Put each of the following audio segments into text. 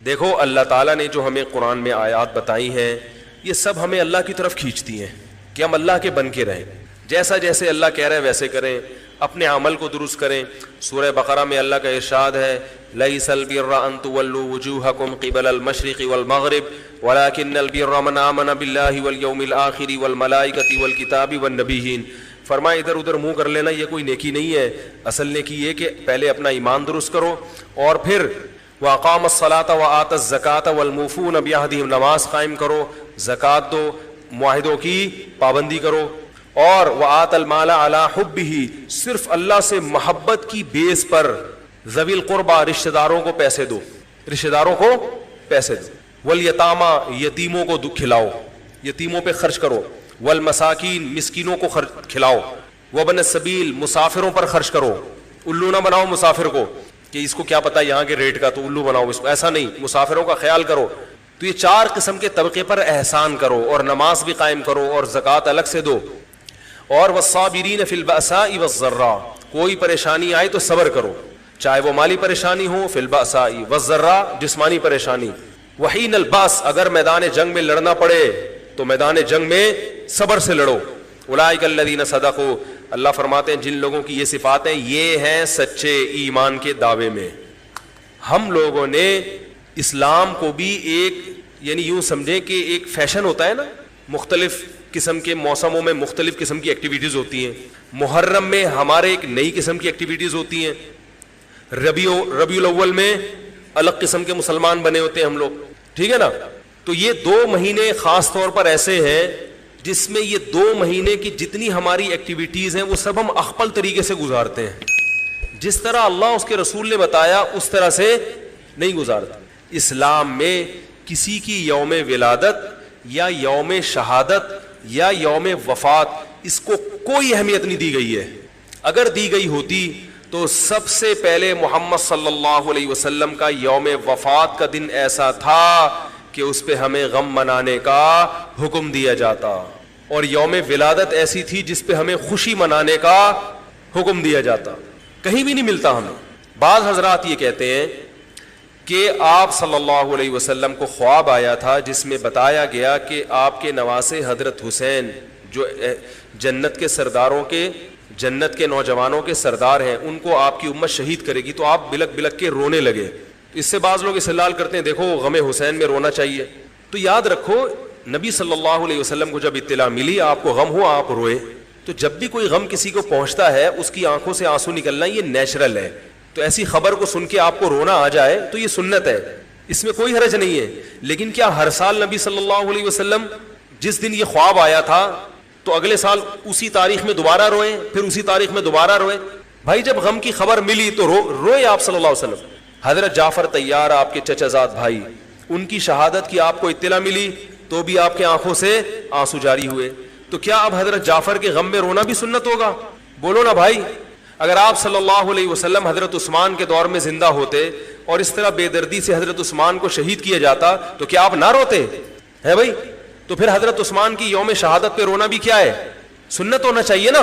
دیکھو اللہ تعالیٰ نے جو ہمیں قرآن میں آیات بتائی ہیں یہ سب ہمیں اللہ کی طرف کھینچتی ہیں کہ ہم اللہ کے بن کے رہیں، جیسا جیسے اللہ کہہ رہے ہیں ویسے کریں، اپنے عمل کو درست کریں۔ سورہ بقرہ میں اللہ کا ارشاد ہے لیس البر ان تولوا وجوہکم قبل المشرق والمغرب ولکن البر من آمن باللہ والیوم الآخر والملائکۃ والکتاب والنبیین۔ فرمایا ادھر ادھر منہ کر لینا یہ کوئی نیکی نہیں ہے، اصل نیکی یہ کہ پہلے اپنا ایمان درست کرو اور پھر وَأَقَامَ الصَّلَاةَ وَآتَى الزَّكَاةَ وَالْمُوفُونَ بِعَهْدِهِمْ، نماز قائم کرو، زکوٰۃ دو، معاہدوں کی پابندی کرو، اور وَآتَى الْمَالَ عَلَى حُبِّهِ، صرف اللہ سے محبت کی بیس پر ذوی القربى رشتہ داروں کو پیسے دو، رشتہ داروں کو پیسے دو، وَالْيَتَامَى یتیموں کو کھلاؤ، یتیموں پہ خرچ کرو، وَالْمَسَاكِينَ مسکینوں کو کھلاؤ، وَابْنَ السَّبِيلِ مسافروں پر خرچ کرو۔ الو نہ بناؤ مسافر کو کہ اس کو کیا پتا یہاں کے ریٹ کا تو الو بناؤ اس کو، ایسا نہیں، مسافروں کا خیال کرو۔ تو یہ چار قسم کے طبقے پر احسان کرو، اور نماز بھی قائم کرو اور زکوٰۃ الگ سے دو، اور والصابرین فی البأساء والضراء، کوئی پریشانی آئے تو صبر کرو، چاہے وہ مالی پریشانی ہو، فی البأساء والضراء جسمانی پریشانی، وحین الباس اگر میدان جنگ میں لڑنا پڑے تو میدان جنگ میں صبر سے لڑو۔ اولئک الذین صدقوا، اللہ فرماتے ہیں جن لوگوں کی یہ صفات ہیں یہ ہیں سچے ایمان کے دعوے میں۔ ہم لوگوں نے اسلام کو بھی ایک یعنی یوں سمجھیں کہ ایک فیشن ہوتا ہے نا، مختلف قسم کے موسموں میں مختلف قسم کی ایکٹیویٹیز ہوتی ہیں، محرم میں ہمارے ایک نئی قسم کی ایکٹیویٹیز ہوتی ہیں، ربیع الاول میں الگ قسم کے مسلمان بنے ہوتے ہیں ہم لوگ، ٹھیک ہے نا۔ تو یہ 2 مہینے خاص طور پر ایسے ہیں جس میں یہ 2 مہینے کی جتنی ہماری ایکٹیویٹیز ہیں وہ سب ہم اخپل طریقے سے گزارتے ہیں، جس طرح اللہ اس کے رسول نے بتایا اس طرح سے نہیں گزارتے۔ اسلام میں کسی کی یوم ولادت یا یوم شہادت یا یوم وفات اس کو کوئی اہمیت نہیں دی گئی ہے، اگر دی گئی ہوتی تو سب سے پہلے محمد صلی اللہ علیہ وسلم کا یوم وفات کا دن ایسا تھا کہ اس پہ ہمیں غم منانے کا حکم دیا جاتا، اور یوم ولادت ایسی تھی جس پہ ہمیں خوشی منانے کا حکم دیا جاتا، کہیں بھی نہیں ملتا ہمیں۔ بعض حضرات یہ کہتے ہیں کہ آپ صلی اللہ علیہ وسلم کو خواب آیا تھا جس میں بتایا گیا کہ آپ کے نواسے حضرت حسین جو جنت کے سرداروں کے جنت کے نوجوانوں کے سردار ہیں ان کو آپ کی امت شہید کرے گی، تو آپ بلک بلک کے رونے لگے۔ اس سے بعض لوگ استدلال کرتے ہیں دیکھو غم حسین میں رونا چاہیے، تو یاد رکھو نبی صلی اللہ علیہ وسلم کو جب اطلاع ملی آپ کو غم ہوا آپ روئے، تو جب بھی کوئی غم کسی کو پہنچتا ہے اس کی آنکھوں سے آنسو نکلنا یہ نیچرل ہے، تو ایسی خبر کو سن کے آپ کو رونا آ جائے تو یہ سنت ہے، اس میں کوئی حرج نہیں ہے۔ لیکن کیا ہر سال نبی صلی اللہ علیہ وسلم جس دن یہ خواب آیا تھا تو اگلے سال اسی تاریخ میں دوبارہ روئیں، پھر اسی تاریخ میں دوبارہ روئیں؟ بھائی جب غم کی خبر ملی تو روئے آپ صلی اللہ علیہ وسلم۔ حضرت جعفر طیار آپ کے چچا زاد بھائی، ان کی شہادت کی آپ کو اطلاع ملی تو بھی آپ کے آنکھوں سے آنسو جاری ہوئے، تو کیا اب حضرت جعفر کے غم میں رونا بھی سنت ہوگا؟ بولو نا بھائی۔ اگر آپ صلی اللہ علیہ وسلم حضرت عثمان کے دور میں زندہ ہوتے اور اس طرح بے دردی سے حضرت عثمان کو شہید کیا جاتا تو کیا آپ نہ روتے ہے بھائی؟ تو پھر حضرت عثمان کی یوم شہادت پہ رونا بھی کیا ہے؟ سنت ہونا چاہیے نا۔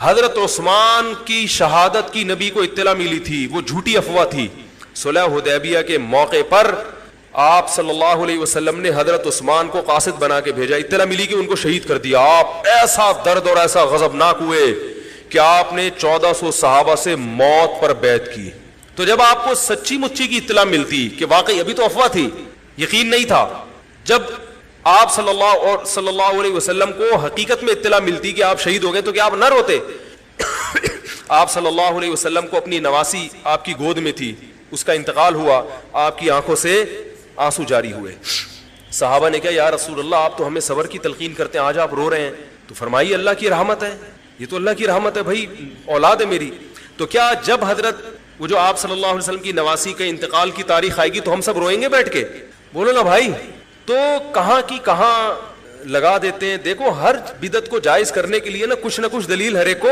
حضرت عثمان کی شہادت کی نبی کو اطلاع ملی تھی، وہ جھوٹی افواہ تھی۔ صلح حدیبیہ کے موقع پر آپ صلی اللہ علیہ وسلم نے حضرت عثمان کو قاصد بنا کے بھیجا، اطلاع ملی کہ ان کو شہید کر دیا، آپ ایسا درد اور ایسا غضبناک ہوئے کہ آپ نے 1400 صحابہ سے موت پر بیعت کی۔ تو جب آپ کو سچی مچی کی اطلاع ملتی کہ واقعی ابھی تو افواہ تھی، یقین نہیں تھا، جب آپ صلی اللہ علیہ وسلم کو حقیقت میں اطلاع ملتی کہ آپ شہید ہو گئے تو کیا آپ نہ روتے؟ آپ صلی اللہ علیہ وسلم کو اپنی نواسی آپ کی گود میں تھی، اس کا انتقال ہوا، آپ کی آنکھوں سے آنسو جاری ہوئے۔ صحابہ نے کہا یا رسول اللہ آپ تو ہمیں صبر کی تلقین کرتے ہیں، آج آپ رو رہے ہیں، تو فرمائیے اللہ کی رحمت ہے، یہ تو اللہ کی رحمت ہے بھائی، اولاد ہے میری۔ تو کیا جب حضرت وہ جو آپ صلی اللہ علیہ وسلم کی نواسی کے انتقال کی تاریخ آئے گی تو ہم سب روئیں گے بیٹھ کے؟ بولو نا بھائی۔ تو کہاں کی کہاں لگا دیتے ہیں۔ دیکھو ہر بدعت کو جائز کرنے کے لیے نا کچھ دلیل ہر ایک کو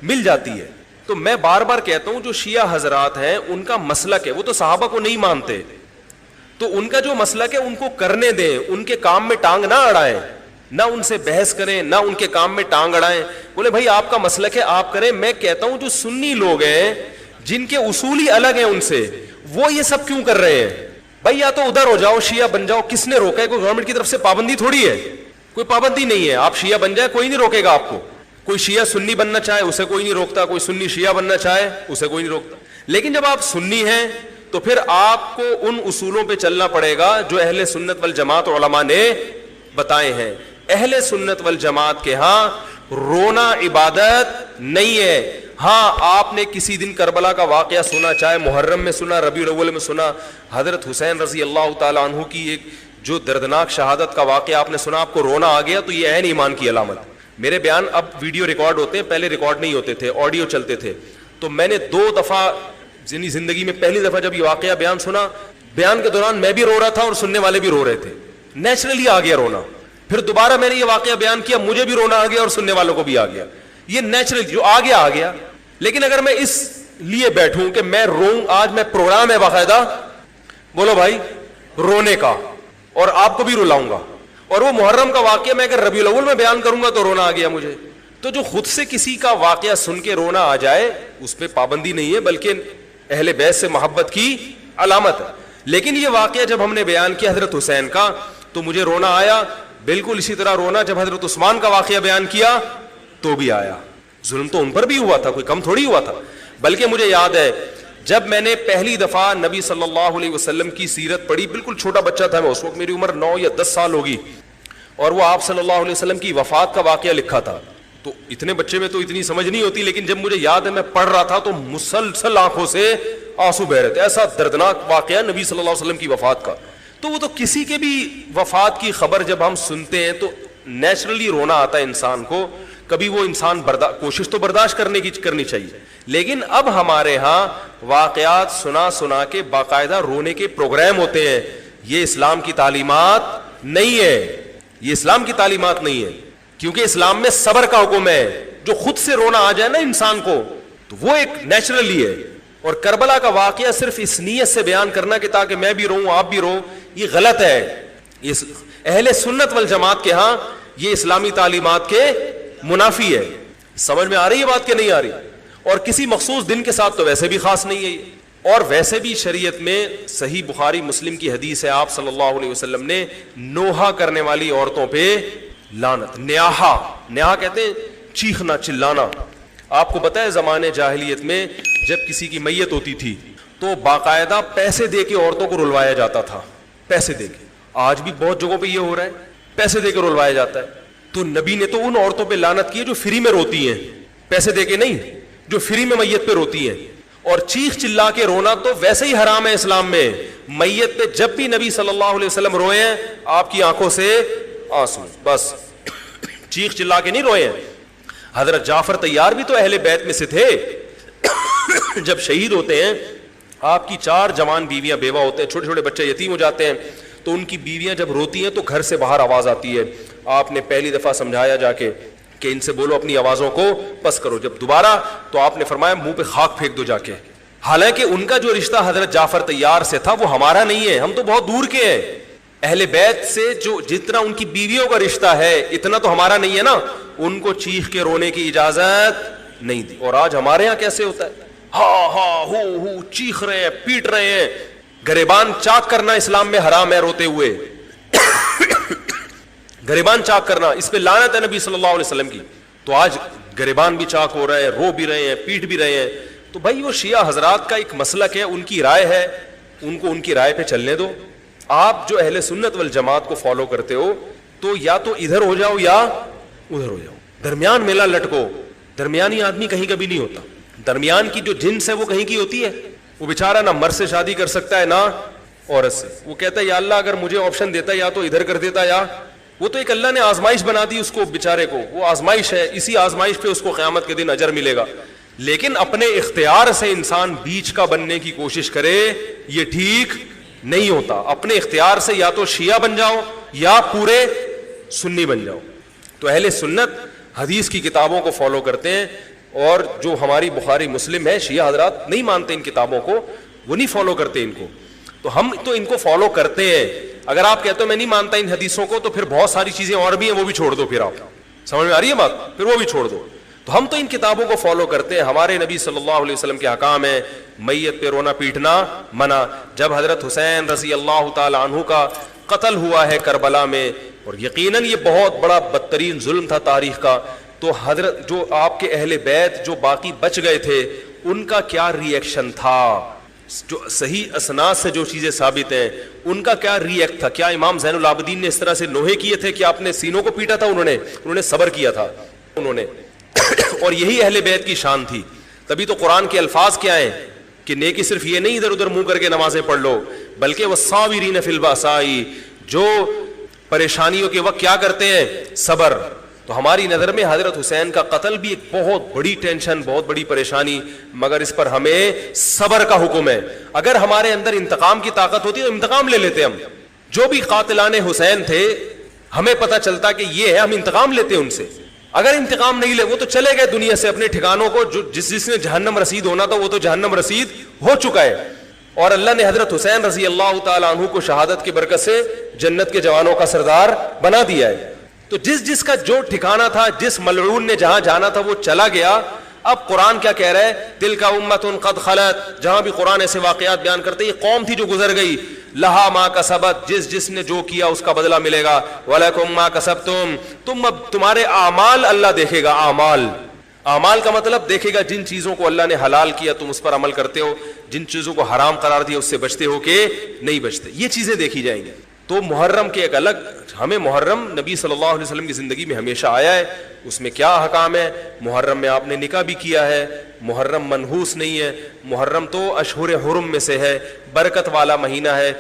مل جاتی ہے۔ تو میں بار بار کہتا ہوں جو شیعہ حضرات ہیں ان کا مسلک ہے، وہ تو صحابہ کو نہیں مانتے، تو ان کا جو مسلک ہے ان کو کرنے دیں، ان کے کام میں ٹانگ نہ اڑائیں، نہ ان سے بحث کریں، نہ ان کے کام میں ٹانگ اڑائیں۔ بولے بھائی آپ کا مسلک ہے آپ کریں۔ میں کہتا ہوں جو سنی لوگ ہیں جن کے اصول ہی الگ ہیں ان سے، وہ یہ سب کیوں کر رہے ہیں؟ بھائی یا تو ادھر ہو جاؤ شیعہ بن جاؤ, کس نے روکا ہے؟ کوئی گورنمنٹ کی طرف سے پابندی تھوڑی ہے, کوئی پابندی نہیں ہے. آپ شیعہ بن جائے کوئی نہیں روکے گا آپ کو. کوئی شیعہ سنی بننا چاہے اسے کوئی نہیں روکتا, کوئی سنی شیعہ بننا چاہے اسے کوئی نہیں روکتا. لیکن جب آپ سنی ہیں تو پھر آپ کو ان اصولوں پہ چلنا پڑے گا جو اہل سنت والجماعت علماء نے بتائے ہیں. اہل سنت والجماعت کے ہاں رونا عبادت نہیں ہے. ہاں آپ نے کسی دن کربلا کا واقعہ سنا, چاہے محرم میں سنا, ربیع الاول میں سنا, حضرت حسین رضی اللہ تعالیٰ عنہ کی ایک جو دردناک شہادت کا واقعہ آپ نے سنا, آپ کو رونا آ گیا, تو یہ عین ایمان کی علامت. میرے بیان اب ویڈیو ریکارڈ ہوتے ہیں, پہلے ریکارڈ نہیں ہوتے تھے, آڈیو چلتے تھے. تو میں نے 2 دفعہ زندگی میں پہلی دفعہ جب یہ واقعہ بیان سنا, بیان کے دوران میں بھی رو رہا تھا اور سننے والے بھی رو رہے تھے. نیچرلی آ گیا رونا. پھر دوبارہ میں نے یہ واقعہ بیان کیا, مجھے بھی رونا آ گیا اور سننے والوں کو بھی آ گیا. یہ نیچرل جو آ گیا. لیکن اگر میں اس لیے بیٹھوں کہ میں روؤں, آج میں پروگرام ہے باقاعدہ, بولو بھائی, رونے کا, اور آپ کو بھی رلاؤں گا, اور وہ محرم کا واقعہ میں اگر ربیع الاول میں بیان کروں گا تو رونا آ گیا مجھے. تو جو خود سے کسی کا واقعہ سن کے رونا آ جائے اس پہ پابندی نہیں ہے, بلکہ اہل بیت سے محبت کی علامت ہے. لیکن یہ واقعہ جب ہم نے بیان کیا حضرت حسین کا تو مجھے رونا آیا. بالکل اسی طرح رونا جب حضرت عثمان کا واقعہ بیان کیا تو بھی آیا. ظلم تو ان پر بھی ہوا تھا, کوئی کم تھوڑی ہوا تھا. بلکہ مجھے یاد ہے جب میں نے پہلی دفعہ نبی صلی اللہ علیہ وسلم کی سیرت پڑھی, بالکل چھوٹا بچہ تھا میں اس وقت, میری عمر 9 یا 10 سال ہوگی, اور وہ آپ صلی اللہ علیہ وسلم کی وفات کا واقعہ لکھا تھا. تو اتنے بچے میں تو اتنی سمجھ نہیں ہوتی, لیکن جب مجھے یاد ہے میں پڑھ رہا تھا تو مسلسل آنکھوں سے آنسو بہ رہے تھے. ایسا دردناک واقعہ نبی صلی اللہ علیہ وسلم کی وفات کا. تو وہ تو کسی کے بھی وفات کی خبر جب ہم سنتے ہیں تو نیچرلی رونا آتا ہے انسان کو. کبھی وہ انسان کوشش تو برداشت کرنی چاہیے, لیکن اب ہمارے ہاں واقعات سنا کے باقاعدہ رونے کے پروگرام ہوتے ہیں. یہ اسلام کی تعلیمات نہیں ہے, یہ اسلام کی تعلیمات نہیں ہے, کیونکہ اسلام میں صبر کا حکم ہے. جو خود سے رونا آ جائے نا انسان کو تو وہ ایک نیچرلی ہے. اور کربلا کا واقعہ صرف اس نیت سے بیان کرنا کہ تاکہ میں بھی روؤں آپ بھی رو, یہ غلط ہے. اہل سنت والجماعت کے ہاں یہ اسلامی تعلیمات کے منافی ہے. سمجھ میں آ رہی ہے بات کہ نہیں آ رہی؟ اور کسی مخصوص دن کے ساتھ تو ویسے بھی خاص نہیں ہے یہ. اور ویسے بھی شریعت میں صحیح بخاری مسلم کی حدیث ہے, آپ صلی اللہ علیہ وسلم نے نوحہ کرنے والی عورتوں پہ لعنت, نیاحہ کہتے ہیں چیخنا چلانا. آپ کو پتہ ہے زمانے جاہلیت میں جب کسی کی میت ہوتی تھی تو باقاعدہ پیسے دے کے عورتوں کو رلوایا جاتا تھا, پیسے دے کے. آج بھی بہت جگہوں پہ یہ ہو رہا ہے, پیسے دے کے رلوایا جاتا ہے. تو نبی نے تو ان عورتوں پہ لعنت کی ہے جو فری میں روتی ہیں, پیسے دے کے نہیں, جو فری میں میت پہ روتی ہیں. اور چیخ چلا کے رونا تو ویسے ہی حرام ہے اسلام میں. میت پہ جب بھی نبی صلی اللہ علیہ وسلم روئے ہیں آپ کی آنکھوں سے آنسو, بس چیخ چلا کے نہیں روئے ہیں. حضرت جعفر طیار بھی تو اہل بیت میں سے تھے. جب شہید ہوتے ہیں آپ کی 4 جوان بیویاں بیوہ ہوتے ہیں, چھوٹے چھوٹے بچے یتیم ہو جاتے ہیں, تو ان کی بیویاں جب روتی ہیں تو گھر سے باہر آواز آتی ہے. آپ نے پہلی دفعہ سمجھایا جا کے کہ ان سے بولو اپنی آوازوں کو پس کرو. جب دوبارہ تو آپ نے فرمایا منہ پہ خاک پھینک دو جا کے. حالانکہ ان کا جو رشتہ حضرت جعفر طیار سے تھا وہ ہمارا نہیں ہے, ہم تو بہت دور کے ہیں. اہل بیت سے جو جتنا ان کی بیویوں کا رشتہ ہے اتنا تو ہمارا نہیں ہے نا. ان کو چیخ کے رونے کی اجازت نہیں دی. اور آج ہمارے یہاں کیسے ہوتا ہے, ہاں ہاں ہو چیخ رہے ہیں, پیٹ رہے ہیں. گریبان چاک کرنا اسلام میں حرام ہے روتے ہوئے. گریبان چاک کرنا اس پہ لعنت ہے نبی صلی اللہ علیہ وسلم کی. تو آج گریبان بھی چاک ہو رہا ہے, رو بھی رہے ہیں, پیٹ بھی رہے ہیں. تو بھائی وہ شیعہ حضرات کا ایک مسلک ہے, ان کی رائے ہے, ان کو ان کی رائے پہ چلنے دو. آپ جو اہل سنت والجماعت کو فالو کرتے ہو تو یا تو ادھر ہو جاؤ یا ادھر ہو جاؤ, درمیان میلہ لٹکو. درمیانی آدمی کہیں کبھی نہیں ہوتا. درمیان کی جو جنس ہے وہ کہیں کی ہوتی ہے. وہ بیچارہ نہ مرد سے شادی کر سکتا ہے نہ عورت سے. وہ کہتا ہے یا اللہ اگر مجھے آپشن دیتا یا تو ادھر کر دیتا, یا وہ تو ایک اللہ نے آزمائش بنا دی اس کو بیچارے کو, وہ آزمائش ہے, اسی آزمائش پہ اس کو قیامت کے دن اجر ملے گا. لیکن اپنے اختیار سے انسان بیچ کا بننے کی کوشش کرے یہ ٹھیک نہیں ہوتا. اپنے اختیار سے یا تو شیعہ بن جاؤ یا پورے سنی بن جاؤ. تو اہل سنت حدیث کی کتابوں کو فالو کرتے ہیں, اور جو ہماری بخاری مسلم ہے شیعہ حضرات نہیں مانتے ان کتابوں کو, وہ نہیں فالو کرتے ان کو. تو ہم تو ان کو فالو کرتے ہیں. اگر آپ کہتے ہو میں نہیں مانتا ان حدیثوں کو تو پھر بہت ساری چیزیں اور بھی ہیں وہ بھی چھوڑ دو. پھر آپ سمجھ میں آ رہی ہے بات, پھر وہ بھی چھوڑ دو. تو ہم تو ان کتابوں کو فالو کرتے ہیں. ہمارے نبی صلی اللہ علیہ وسلم کے احکام ہیں میت پہ رونا پیٹنا منع. جب حضرت حسین رضی اللہ تعالی عنہ کا قتل ہوا ہے کربلا میں, اور یقیناً یہ بہت بڑا بدترین ظلم تھا تاریخ کا, تو حضرت جو آپ کے اہل بیت جو باقی بچ گئے تھے ان کا کیا ری ایکشن تھا, جو صحیح اسناد سے جو چیزیں ثابت ہیں ان کا کیا ری ایکٹ تھا. کیا امام زین العابدین نے اس طرح سے نوحے کیے تھے کہ آپ نے سینوں کو پیٹا تھا؟ انہوں نے صبر کیا تھا انہوں نے اور یہی اہل بیت کی شان تھی. تبھی تو قرآن کے الفاظ کیا ہیں کہ نیکی صرف یہ نہیں ادھر ادھر منہ کر کے نمازیں پڑھ لو, بلکہ والصابرین فی البأساء, جو پریشانیوں کے وقت کیا کرتے ہیں, صبر. تو ہماری نظر میں حضرت حسین کا قتل بھی ایک بہت بڑی ٹینشن, بہت بڑی پریشانی, مگر اس پر ہمیں صبر کا حکم ہے. اگر ہمارے اندر انتقام کی طاقت ہوتی تو انتقام لے لیتے. ہم جو بھی قاتلان حسین تھے ہمیں پتہ چلتا کہ یہ ہے, ہم انتقام لیتے ان سے. اگر انتقام نہیں لے, وہ تو چلے گئے دنیا سے اپنے ٹھکانوں کو, جو جس نے جہنم رسید ہونا تھا وہ تو جہنم رسید ہو چکا ہے. اور اللہ نے حضرت حسین رضی اللہ تعالی عنہ کو شہادت کی برکت سے جنت کے جوانوں کا سردار بنا دیا ہے. تو جس کا جو ٹھکانہ تھا, جس ملعون نے جہاں جانا تھا وہ چلا گیا. اب قرآن کیا کہہ رہا ہے, تلک امۃ قد خلت. جہاں بھی قرآن ایسے واقعات بیان کرتے یہ قوم تھی جو گزر گئی, لہا ما کسبت, جس نے جو کیا اس کا بدلہ ملے گا, ولکم ما کسبتم, تم اب تمہارے اعمال اللہ دیکھے گا. اعمال کا مطلب دیکھے گا جن چیزوں کو اللہ نے حلال کیا تم اس پر عمل کرتے ہو, جن چیزوں کو حرام قرار دیا اس سے بچتے ہو کہ نہیں بچتے, یہ چیزیں دیکھی جائیں گی. تو محرم کے ایک الگ, ہمیں محرم نبی صلی اللہ علیہ وسلم کی زندگی میں ہمیشہ آیا ہے, اس میں کیا احکام ہے. محرم میں آپ نے نکاح بھی کیا ہے, محرم منحوس نہیں ہے, محرم تو اشہر حرم میں سے ہے, برکت والا مہینہ ہے,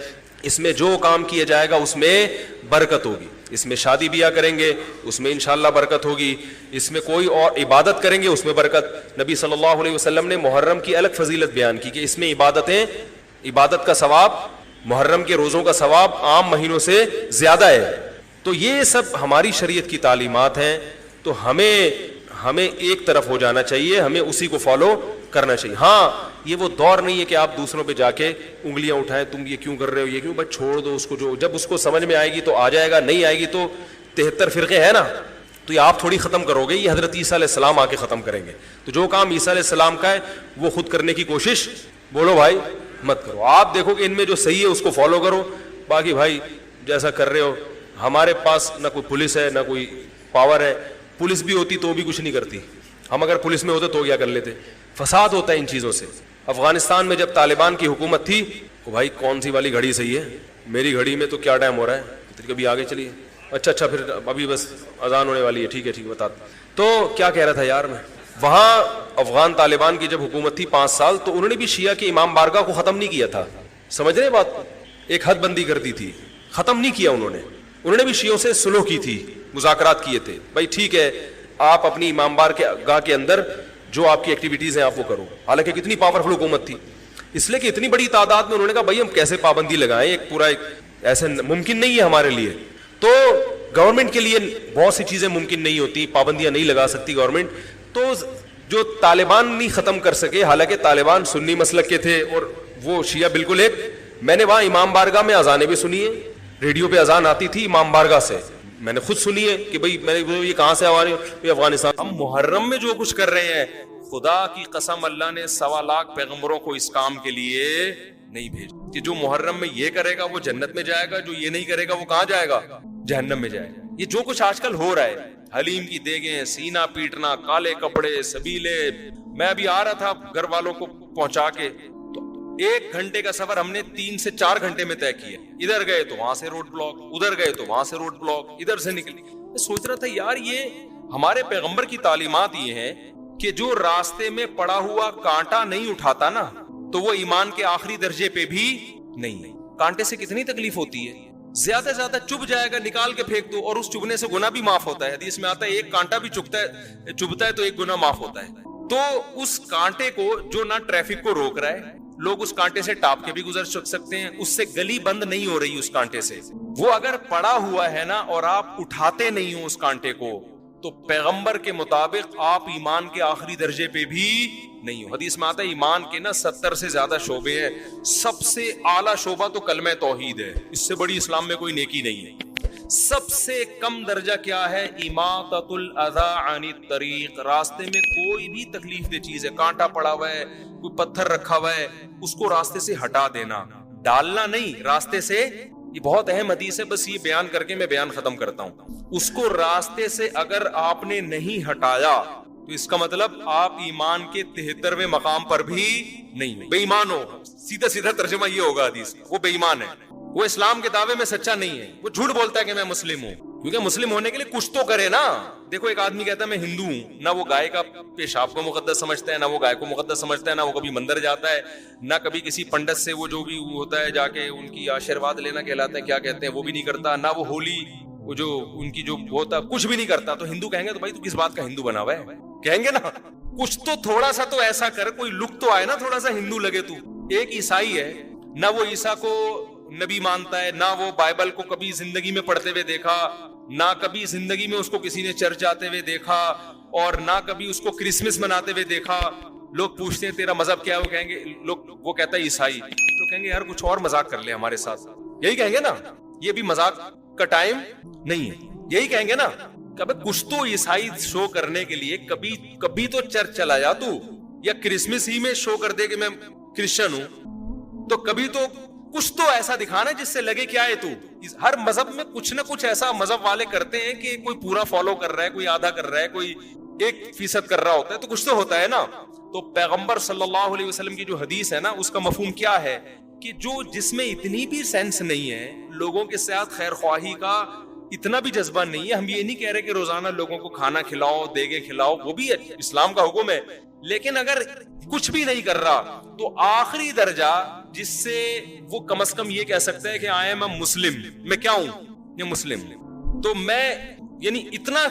اس میں جو کام کیا جائے گا اس میں برکت ہوگی. اس میں شادی بیاہ کریں گے اس میں انشاءاللہ برکت ہوگی, اس میں کوئی اور عبادت کریں گے اس میں برکت. نبی صلی اللہ علیہ وسلم نے محرم کی الگ فضیلت بیان کی کہ اس میں عبادت کا ثواب, محرم کے روزوں کا ثواب عام مہینوں سے زیادہ ہے. تو یہ سب ہماری شریعت کی تعلیمات ہیں, تو ہمیں ایک طرف ہو جانا چاہیے, ہمیں اسی کو فالو کرنا چاہیے. ہاں یہ وہ دور نہیں ہے کہ آپ دوسروں پہ جا کے انگلیاں اٹھائیں, تم یہ کیوں کر رہے ہو, یہ کیوں, بس چھوڑ دو اس کو, جو جب اس کو سمجھ میں آئے گی تو آ جائے گا, نہیں آئے گی تو 73 فرقے ہیں نا, تو یہ آپ تھوڑی ختم کرو گے, یہ حضرت عیسیٰ علیہ السلام آ کے ختم کریں گے. تو جو کام عیسیٰ علیہ السلام کا ہے وہ خود کرنے کی کوشش بولو بھائی مت کرو. آپ دیکھو کہ ان میں جو صحیح ہے اس کو فالو کرو, باقی بھائی جیسا کر رہے ہو. ہمارے پاس نہ کوئی پولیس ہے نہ کوئی پاور ہے, پولیس بھی ہوتی تو بھی کچھ نہیں کرتی. ہم اگر پولیس میں ہوتے تو کیا کر لیتے. فساد ہوتا ہے ان چیزوں سے. افغانستان میں جب طالبان کی حکومت تھی, تو بھائی کون سی والی گھڑی صحیح ہے, میری گھڑی میں تو کیا ٹائم ہو رہا ہے, کبھی آگے چلیے, اچھا پھر ابھی بس اذان ہونے والی ہے, ٹھیک ہے بتا. تو کیا کہہ رہا تھا یار میں, وہاں افغان طالبان کی جب حکومت تھی 5 سال, تو انہوں نے بھی شیعہ کے امام بارگاہ کو ختم نہیں کیا تھا. سمجھ رہے بات, ایک حد بندی کر دی تھی, ختم نہیں کیا انہوں نے بھی شیعوں سے سلو کی تھی, مذاکرات کیے تھے. بھائی ٹھیک ہے آپ اپنی امام بارگاہ کے اندر جو آپ کی ایکٹیویٹیز ہیں آپ وہ کرو. حالانکہ کتنی پاورفل حکومت تھی, اس لیے کہ اتنی بڑی تعداد میں انہوں نے کہا بھائی ہم کیسے پابندی لگائیں, ایک ایسے ممکن نہیں ہے ہمارے لیے. تو گورنمنٹ کے لیے بہت سی چیزیں ممکن نہیں ہوتی, پابندیاں نہیں لگا سکتی گورنمنٹ. تو جو طالبان نہیں ختم کر سکے, حالانکہ طالبان سنی مسلک کے تھے اور وہ شیعہ بالکل ایک. میں نے وہاں امام بارگاہ میں اذانیں بھی سنی ہیں, ریڈیو پہ اذان آتی تھی امام بارگاہ سے, میں نے خود سنی ہے کہ بھائی میں یہ کہاں سے آ رہی ہوں, افغانستان. ہم محرم میں جو کچھ کر رہے ہیں, خدا کی قسم اللہ نے 1.25 لاکھ پیغمبروں کو اس کام کے لیے نہیں بھیجا کہ جو محرم میں یہ کرے گا وہ جنت میں جائے گا, جو یہ نہیں کرے گا وہ کہاں جائے گا, جہنم میں جائے گا. یہ جو کچھ آج کل ہو رہا ہے, حلیم کی دیگیں, سینہ پیٹنا, کالے کپڑے, سبیلے. میں ابھی آ رہا تھا گھر والوں کو پہنچا کے, تو 1 گھنٹے کا سفر ہم نے 3 سے 4 گھنٹے میں طے کیا. ادھر گئے تو وہاں سے روڈ بلاک, ادھر گئے تو وہاں سے روڈ بلاک, ادھر سے نکلے. میں سوچ رہا تھا یار یہ ہمارے پیغمبر کی تعلیمات یہ ہیں کہ جو راستے میں پڑا ہوا کانٹا نہیں اٹھاتا نا, تو وہ ایمان کے آخری درجے پہ بھی نہیں. کانٹے سے کتنی تکلیف ہوتی ہے, زیادہ سے زیادہ چبھ جائے گا, نکال کے پھینک دو, اور اس چبھنے سے گناہ بھی معاف ہوتا ہے. حدیث میں آتا ہے ایک کانٹا بھی چبھتا ہے تو ایک گناہ معاف ہوتا ہے. تو اس کانٹے کو جو نہ ٹریفک کو روک رہا ہے, لوگ اس کانٹے سے ٹاپ کے بھی گزر سکتے ہیں, اس سے گلی بند نہیں ہو رہی اس کانٹے سے. وہ اگر پڑا ہوا ہے نا اور آپ اٹھاتے نہیں ہو اس کانٹے کو, تو پیغمبر کے مطابق آپ ایمان کے آخری درجے پہ بھی نہیں ہو. حدیث میں آتا ہے ایمان کے نا 70 سے زیادہ شعبے ہیں, سب سے اعلیٰ شعبہ تو کلمہ توحید ہے, اس سے بڑی اسلام میں کوئی نیکی نہیں ہے. سب سے کم درجہ کیا ہے؟ اماطۃ الاذی عن الطریق، راستے میں کوئی بھی تکلیف دہ چیز ہے، کانٹا پڑا ہوا ہے، کوئی پتھر رکھا ہوا ہے، اس کو راستے سے ہٹا دینا، ڈالنا نہیں، راستے سے۔ یہ بہت اہم حدیث ہے، بس یہ بیان کر کے میں بیان ختم کرتا ہوں۔ اس کو راستے سے اگر آپ نے نہیں ہٹایا تو اس کا مطلب آپ ایمان کے 73ویں مقام پر بھی نہیں، بے ایمان ہو۔ سیدھا سیدھا ترجمہ یہ ہوگا حدیث کا، وہ بے ایمان ہے، وہ اسلام کے دعوے میں سچا نہیں ہے، وہ جھوٹ بولتا ہے کہ میں مسلم ہوں، کیونکہ مسلم ہونے کے لیے کچھ تو کرے نا۔ دیکھو ایک آدمی کہتا ہے میں ہندو ہوں، نہ وہ گائے کا پیشاب کو مقدس سمجھتا ہے، نہ وہ گائے کو مقدس سمجھتا ہے، نہ وہ کبھی مندر جاتا ہے، نہ کبھی کسی پنڈت سے وہ جو بھی ہوتا ہے جا کے ان کی آشیرواد لینا کہلاتا ہے، کیا کہتے ہیں وہ بھی نہیں کرتا، نہ وہ ہولی وہ جو ان کی جو ہوتا کچھ بھی نہیں کرتا۔ تو ہندو کہیں گے تو بھائی تو کس بات کا ہندو بنا ہوا ہے؟ کہیں گے نا کچھ تو تھوڑا سا تو ایسا کر، کوئی لک تو آئے نا، تھوڑا سا ہندو لگے تو۔ ایک عیسائی ہے، نہ وہ عیسیٰ کو نبی مانتا ہے، نہ وہ بائبل کو کبھی زندگی میں پڑھتے ہوئے دیکھا، نہ کبھی زندگی میں اس کو کسی نے چرچ جاتے ہوئے دیکھا، اور نہ کبھی اس کو کرسمس مناتے ہوئے دیکھا۔ لوگ پوچھتے ہیں تیرا مذہب کیا ہے، وہ کہیں گے وہ کہتا ہے عیسائی، تو کہیں گے یار کچھ اور مذاق کر لے ہمارے ساتھ، یہی کہیں گے نا، یہ بھی مذاق کا ٹائم نہیں ہے، یہی کہیں گے نا کہ کچھ تو عیسائی شو کرنے کے لیے کبھی تو چرچ چلا جا تو، یا کرسمس ہی میں شو کر دے کہ میں کرسچن ہوں، تو کبھی تو کچھ تو ایسا دکھانا جس سے لگے کیا ہے تو۔ ہر مذہب میں کچھ نہ کچھ ایسا مذہب والے کرتے ہیں کہ کوئی پورا فالو کر رہا ہے، کوئی آدھا کر رہا ہے، کوئی 1% کر رہا ہوتا ہے، تو کچھ تو ہوتا ہے نا۔ تو پیغمبر صلی اللہ علیہ وسلم کی جو حدیث ہے نا، اس کا مفہوم کیا ہے کہ جس میں اتنی بھی سینس نہیں ہے، لوگوں کے ساتھ خیر خواہی کا اتنا بھی جذبہ نہیں ہے۔ ہم یہ نہیں کہہ رہے کہ روزانہ لوگوں کو کھانا کھلاؤ، دیگے کھلاؤ، وہ بھی اسلام کا حکم ہے، لیکن اگر کچھ بھی نہیں کر رہا تو آخری درجہ جس سے وہ کم از کم یہ کہہ سکتا ہے کہ آئی ایم اے مسلم، میں کیا ہوں؟ یہ مسلم۔ تو میں یعنی اتنا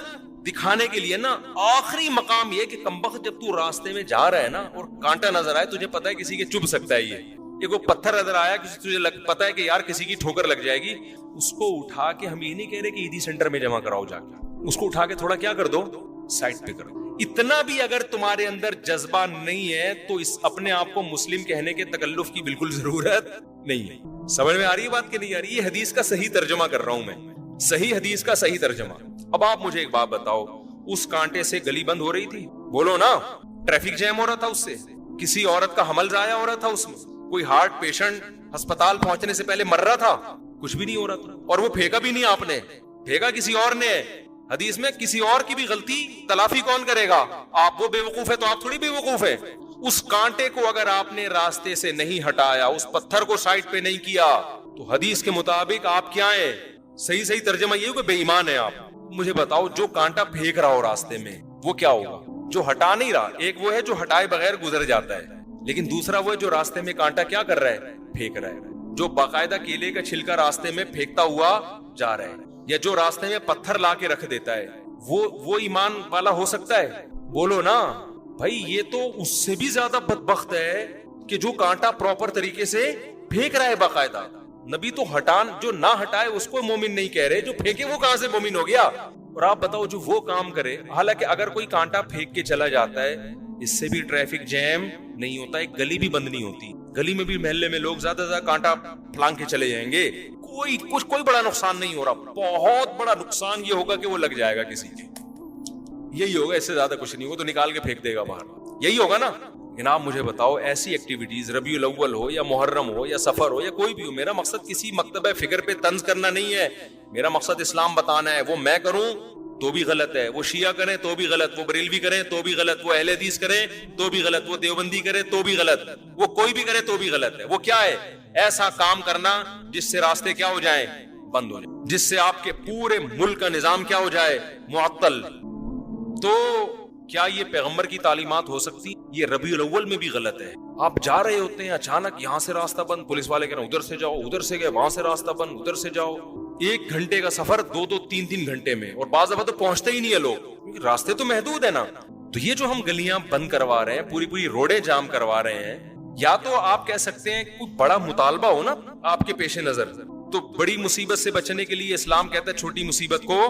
دکھانے کے لیے نا، آخری مقام یہ کہ کمبخت جب تو راستے میں جا رہا ہے نا اور کانٹا نظر آئے، تجھے پتا ہے کسی کے چبھ سکتا ہے، یہ کوئی پتھر نظر آیا تجھے پتا ہے کہ یار کسی کی ٹھوکر لگ جائے گی، اس کو اٹھا کے، ہم یہ نہیں کہہ رہے کہ عیدی سینٹر میں جمع کراؤ جا کے، اس کو اٹھا کے تھوڑا کیا کر دو، سائڈ پہ کرو۔ اتنا بھی اگر تمہارے اندر جذبہ نہیں ہے تو اس اپنے آپ کو مسلم کہنے کے تکلف کی بالکل ضرورت نہیں ہے۔ سمجھ میں آ رہی ہے بات کہ نہیں آ رہی؟ یہ حدیث کا صحیح ترجمہ کر رہا ہوں میں، صحیح حدیث کا صحیح ترجمہ۔ اب آپ مجھے ایک بات بتاؤ، اس کانٹے سے گلی بند ہو رہی تھی؟ بولو نا۔ ٹریفک جیم ہو رہا تھا اس سے؟ کسی عورت کا حمل ضائع ہو رہا تھا اس میں؟ کوئی ہارٹ پیشنٹ ہسپتال پہنچنے سے پہلے مر رہا تھا؟ کچھ بھی نہیں ہو رہا تھا، اور وہ پھینکا بھی نہیں آپ نے، پھینکا کسی اور نے۔ حدیث میں کسی اور کی بھی غلطی تلافی کون کرے گا؟ آپ۔ وہ بے وقوف ہے تو آپ تھوڑی بے وقوف ہے۔ اس کانٹے کو اگر آپ نے راستے سے نہیں ہٹایا، اس پتھر کو سائڈ پہ نہیں کیا، تو حدیث کے مطابق آپ کیا ہیں؟ صحیح ترجمہ یہ ہو کہ بے ایمان ہے آپ۔ مجھے بتاؤ، جو کانٹا پھینک رہا ہو راستے میں وہ کیا ہوگا؟ جو ہٹا نہیں رہا، ایک وہ ہے جو ہٹائے بغیر گزر جاتا ہے، لیکن دوسرا وہ ہے جو راستے میں کانٹا کیا کر رہا ہے؟ پھینک رہا ہے، جو باقاعدہ کیلے کا چھلکا راستے میں پھینکتا ہوا جا رہا ہے، یا جو راستے میں پتھر لا کے رکھ دیتا ہے، وہ ایمان والا ہو سکتا ہے؟ بولو نا بھائی۔ یہ تو اس سے بھی زیادہ بدبخت ہے کہ جو کانٹا پراپر طریقے سے پھینک رہا ہے باقاعدہ۔ نبی تو جو نہ ہٹائے اس کو مومن نہیں کہہ رہے، جو پھینکے وہ کہاں سے مومن ہو گیا؟ اور آپ بتاؤ جو وہ کام کرے، حالانکہ اگر کوئی کانٹا پھینک کے چلا جاتا ہے اس سے بھی ٹریفک جیم نہیں ہوتا، ایک گلی بھی بند نہیں ہوتی، گلی میں بھی محلے میں لوگ زیادہ زیادہ کانٹا پھلانگ کے چلے جائیں گے، کوئی بڑا نقصان نہیں ہو رہا۔ بہت بڑا نقصان یہ ہوگا کہ وہ لگ جائے گا کسی کے، یہی ہوگا، اس سے زیادہ کچھ نہیں، وہ تو نکال کے پھینک دے گا باہر، یہی ہوگا نا۔ جناب مجھے بتاؤ، ایسی ایکٹیویٹیز ربیع الاول ہو یا محرم ہو یا سفر ہو یا کوئی بھی ہو، میرا مقصد کسی مکتبہ فکر پہ طنز کرنا نہیں ہے، میرا مقصد اسلام بتانا ہے۔ وہ میں کروں تو بھی غلط ہے، وہ شیعہ کریں تو بھی غلط، وہ بریلوی کریں تو بھی غلط، وہ اہل حدیث کریں تو بھی غلط، وہ دیوبندی کرے تو بھی غلط، وہ کوئی بھی کرے تو بھی غلط ہے۔ وہ کیا ہے؟ ایسا کام کرنا جس سے راستے کیا ہو جائیں؟ بند ہو جائیں، جس سے آپ کے پورے ملک کا نظام کیا ہو جائے؟ معطل۔ تو کیا یہ پیغمبر کی تعلیمات ہو سکتی؟ یہ ربیع الاول میں بھی غلط ہے۔ آپ جا رہے ہوتے ہیں، اچانک یہاں سے راستہ بند، پولیس والے کہہ رہے ہیں ادھر سے جاؤ، ادھر سے گئے وہاں سے راستہ بند، ادھر سے جاؤ، 1 گھنٹے کا سفر 2-3 گھنٹے میں، اور بعض دفعہ تو پہنچتے ہی نہیں ہے لوگ، راستے تو محدود ہے نا۔ تو یہ جو ہم گلیاں بند کروا رہے ہیں، پوری روڈیں جام کروا رہے ہیں، یا تو آپ کہہ سکتے ہیں کوئی بڑا مطالبہ ہو نا آپ کے پیش نظر، تو بڑی مصیبت سے بچنے کے لیے اسلام کہتا ہے چھوٹی مصیبت کو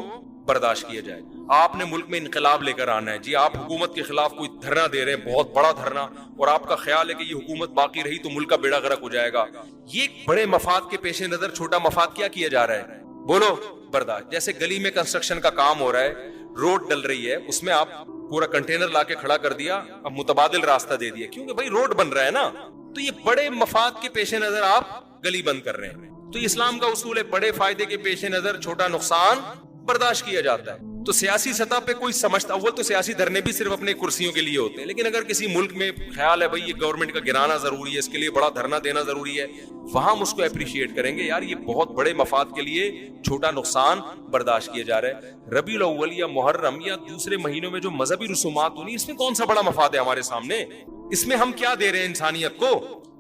برداشت کیا جائے۔ آپ نے ملک میں انقلاب لے کر آنا ہے جی، آپ حکومت کے خلاف کوئی دھرنا دے رہے ہیں، بہت بڑا دھرنا، اور آپ کا خیال ہے کہ یہ حکومت باقی رہی تو ملک کا بیڑا غرق ہو جائے گا، یہ بڑے مفاد کے پیش نظر چھوٹا مفاد کیا جا رہا ہے؟ بولو، برداشت. جیسے گلی میں کنسٹرکشن کا کام ہو رہا ہے, روڈ ڈل رہی ہے, اس میں آپ پورا کنٹینر لا کے کھڑا کر دیا, اب متبادل راستہ دے دیا, کیونکہ بھائی روڈ بن رہا ہے نا, تو یہ بڑے مفاد کے پیش نظر آپ گلی بند کر رہے ہیں. تو اسلام کا اصول ہے بڑے فائدے کے پیش نظر چھوٹا نقصان برداشت کیا جاتا ہے. تو سیاسی سطح پہ کوئی سمجھتا, اول تو سیاسی دھرنے بھی صرف اپنے کرسیوں کے لیے ہوتے ہیں, لیکن اگر کسی ملک میں خیال ہے بھائی یہ گورنمنٹ کا گرانا ضروری ہے, اس کے لیے بڑا دھرنا دینا ضروری ہے, وہاں ہم اس کو اپریشیٹ کریں گے, یار یہ بہت بڑے مفاد کے لیے چھوٹا نقصان برداشت کیا جا رہا ہے. ربیع الاول یا محرم یا دوسرے مہینوں میں جو مذہبی رسومات ہونی, اس میں کون سا بڑا مفاد ہے ہمارے سامنے؟ اس میں ہم کیا دے رہے ہیں انسانیت کو؟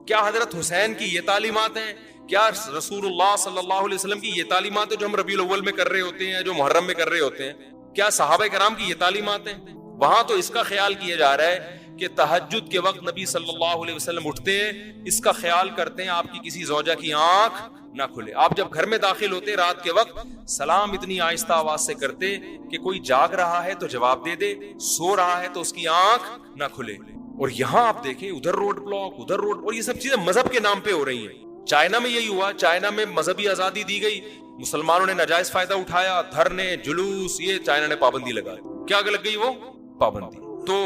کیا حضرت حسین کی یہ تعلیمات ہیں؟ کیا رسول اللہ صلی اللہ علیہ وسلم کی یہ تعلیمات ہیں جو ہم ربیع الاول میں کر رہے ہوتے ہیں, جو محرم میں کر رہے ہوتے ہیں؟ کیا صحابہ کرام کی یہ تعلیمات ہیں؟ وہاں تو اس کا خیال کیا جا رہا ہے کہ تہجد کے وقت نبی صلی اللہ علیہ وسلم اٹھتے ہیں, اس کا خیال کرتے ہیں آپ کی کسی زوجہ کی آنکھ نہ کھلے. آپ جب گھر میں داخل ہوتے رات کے وقت سلام اتنی آہستہ آواز سے کرتے کہ کوئی جاگ رہا ہے تو جواب دے دے, سو رہا ہے تو اس کی آنکھ نہ کھلے. اور یہاں آپ دیکھیں ادھر روڈ بلاک, ادھر روڈ, اور یہ سب چیزیں مذہب کے نام پہ ہو رہی ہیں. چائنا میں یہی ہوا, چائنا میں مذہبی آزادی دی گئی, مسلمانوں نے ناجائز فائدہ اٹھایا, دھرنے جلوس, یہ چائنا نے پابندی لگا. کیا لگ گئی وہ پابندی؟ تو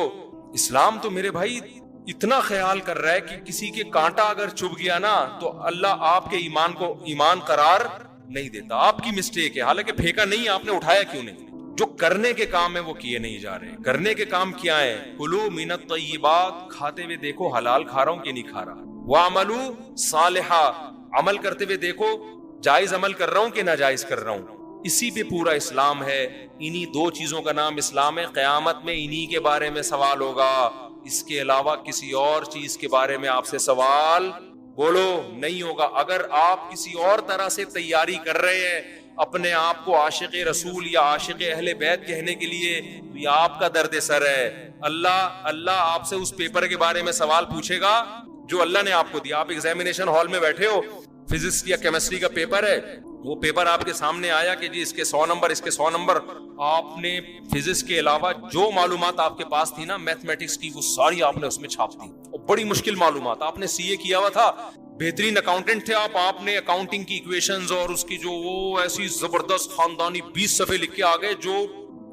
اسلام تو میرے بھائی اتنا خیال کر رہا ہے کہ کسی کے کانٹا اگر چبھ گیا نا تو اللہ آپ کے ایمان کو ایمان قرار نہیں دیتا. آپ کی مسٹیک ہے, حالانکہ پھینکا نہیں, آپ نے اٹھایا کیوں نہیں؟ جو کرنے کے کام ہے وہ کیے نہیں جا رہے. کرنے کے کام کیا ہے؟ کلوا من الطیبات, کھاتے ہوئے دیکھو حلال کھا رہا ہوں کہ نہیں کھا رہا. وَاعْمَلُوا صَالِحًا, عمل کرتے ہوئے دیکھو جائز عمل کر رہا ہوں کہ ناجائز کر رہا ہوں. اسی پہ پورا اسلام ہے. انہی دو چیزوں کا نام اسلام ہے. قیامت میں انہی کے بارے میں سوال ہوگا, اس کے علاوہ کسی اور چیز کے بارے میں آپ سے سوال بولو نہیں ہوگا. اگر آپ کسی اور طرح سے تیاری کر رہے ہیں اپنے آپ کو عاشق رسول یا عاشق اہل بیت کہنے کے لیے, تو یہ آپ کا درد سر ہے. اللہ آپ سے اس پیپر کے بارے میں سوال پوچھے گا جو اللہ نے آپ کو دیا. آپ ایگزامینیشن ہال میں بیٹھے ہو, فزکس یا کیمسٹری کا پیپر ہے, وہ پیپر آپ کے سامنے آیا کہ جی اس کے 100 نمبر, اس کے 100 نمبر. آپ نے فزکس کے علاوہ جو معلومات آپ کے پاس تھی نا میتھمیٹکس کی, وہ ساری آپ نے اس میں چھاپ دی. اور بڑی مشکل معلومات, آپ نے سی اے کیا ہوا تھا, بہترین اکاؤنٹنٹ تھے آپ نے اکاؤنٹنگ کی ایکویشنز اور اس کی جو وہ ایسی زبردست خاندانی 20 صفحے لکھ کے آگے, جو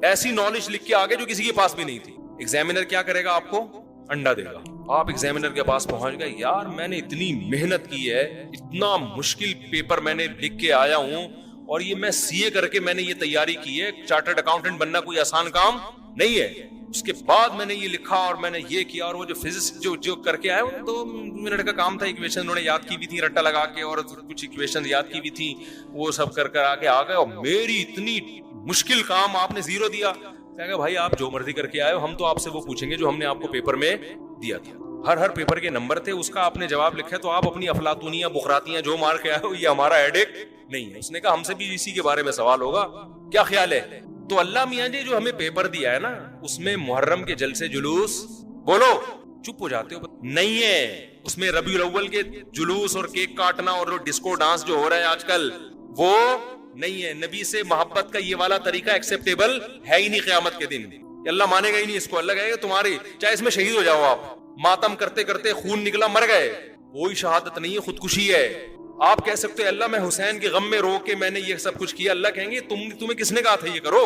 ایسی نالج لکھ کے آگے جو کسی کے پاس بھی نہیں تھی. ایگزامینر کیا کرے گا؟ آپ کو انڈا دے گا. آپ ایگزامینر کے پاس پہنچ گئے, یار میں نے اتنی محنت کی ہے, اتنا مشکل پیپر میں نے لکھ کے آیا ہوں, اور یہ میں سی اے کر کے میں نے یہ تیاری کی ہے. چارٹرڈ اکاؤنٹنٹ بننا کوئی آسان کام نہیں ہے. اس کے بعد میں نے یہ لکھا اور میں نے یہ کیا, اور وہ جو فزکس جو کر کے آئے وہ 2 منٹ کا کام تھا. ایکویشن انہوں نے یاد کی ہوئی تھی رٹا لگا کے, اور کچھ ایکویشن یاد کی ہوئی تھی, وہ سب کر آگے آ گئے. اور میری اتنی مشکل کام آپ نے 0 دیا. کہا بھائی آپ جو مرضی کر کے آئے ہو, ہم تو آپ سے وہ پوچھیں گے جو ہم نے آپ کو پیپر میں دیا تھا. ہر پیپر کے نمبر تھے, اس کا آپ نے جواب لکھا, تو آپ اپنی افلاطونیاں بخراتیاں جو مار کے آئے ہو یہ ہمارا ہیڈیک نہیں ہے. اس نے کہا ہم سے بھی اسی کے بارے میں سوال ہوگا, کیا خیال ہے؟ تو اللہ میاں جی جو ہمیں پیپر دیا ہے نا, اس میں محرم کے جلسے جلوس, بولو چپ ہو جاتے ہو, نہیں ہے. اس میں ربیع الاول کے جلوس اور کیک کاٹنا اور ڈسکو ڈانس جو ہو رہا ہے آج کل, وہ نہیں ہے. نبی سے محبت کا یہ والا طریقہ ایکسیپٹیبل ہے ہی نہیں قیامت کے دن. اللہ مانے گا ہی نہیں اس کو. اللہ کہے گا تمہاری, چاہے اس میں شہید ہو جاؤ آپ, ماتم کرتے کرتے خون نکلا مر گئے, کوئی شہادت نہیں ہے, خودکشی ہے. آپ کہہ سکتے ہیں اللہ میں حسین کے غم میں رو کے میں نے یہ سب کچھ کیا. اللہ کہیں گے تمہیں کس نے کہا تھا یہ کرو؟